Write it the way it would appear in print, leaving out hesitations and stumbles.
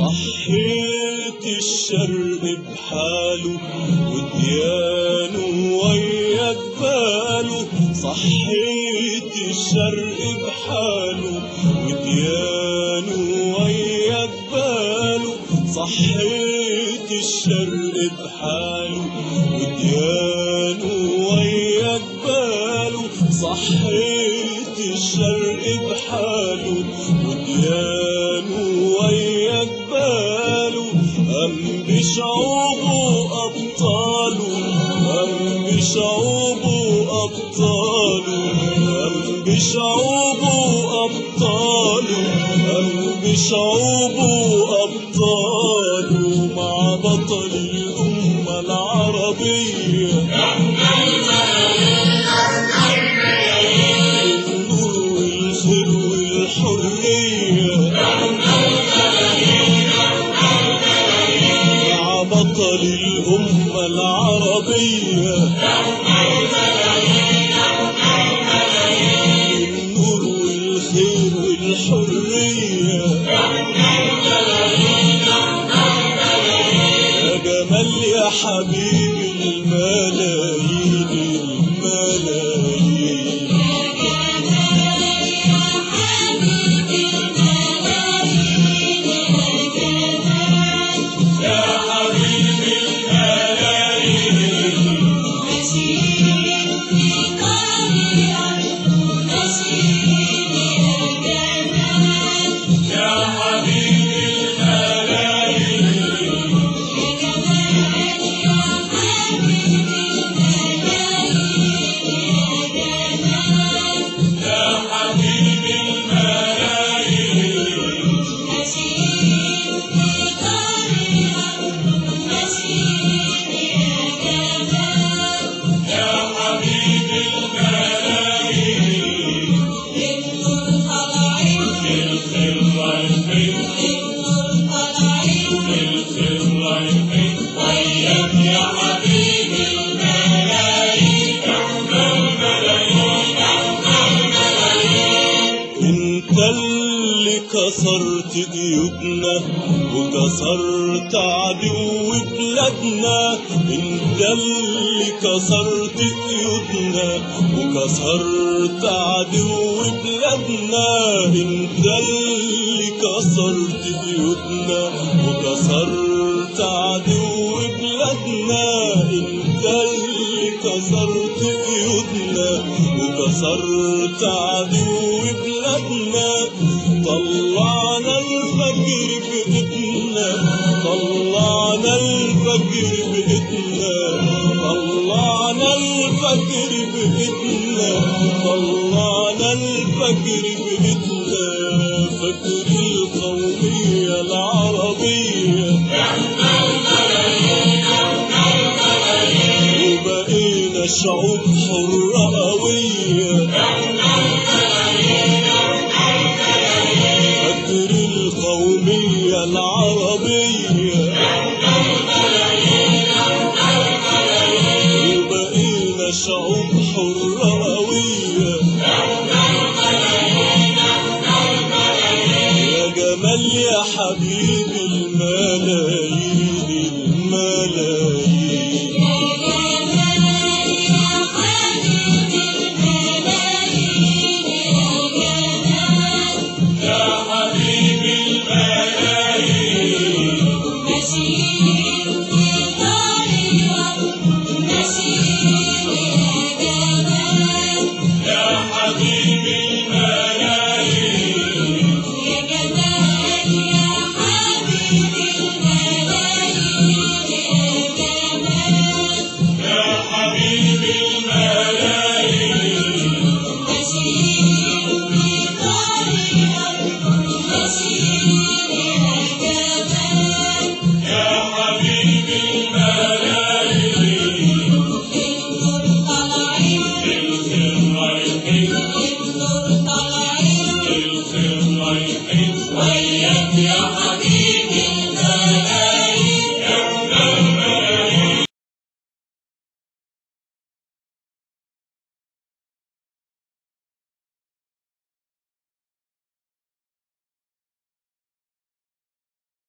صحيت الشرق بحاله وديانه ويا جباله، صحيت الشرق بحاله وديانه ويا جباله، صحيت الشرق بحاله وديانه ويا جباله، صحيت الشرق بحاله وديانه ويا جباله، قام بشعوبه أبطاله، قام بشعوبه أبطاله، قام بشعوبه أبطاله، قام بشعوبه أبطاله، مع بطل الأمة العربية النور والخير والحرية، بطل الأمة العربية النور والخير والحرية، يا جمال يا حبيبي الملايين الملايين، كسرت جيوبنا وكسرت عدو بلادنا، انت اللي كسرت جيوبنا وكسرت عدو بلادنا، انت اللي كسرت جيوبنا وكسرت عدو بلادنا، انت اللي كسرت جيوبنا وكسرت عدو بلادنا، طلعنا الفجر بإيدنا، طلعنا الفجر بإيدنا، طلعنا الفجر بإيدنا، طلعنا الفجر بإيدنا، فجر القومية العربية وبقينا شعوب حرة قوية، فجر القومية العربية وبقينا شعوب حرة قوية، يا جمال يا حبيبي الملايين الملايين، حبيبي الملايين يا جمال وياك يا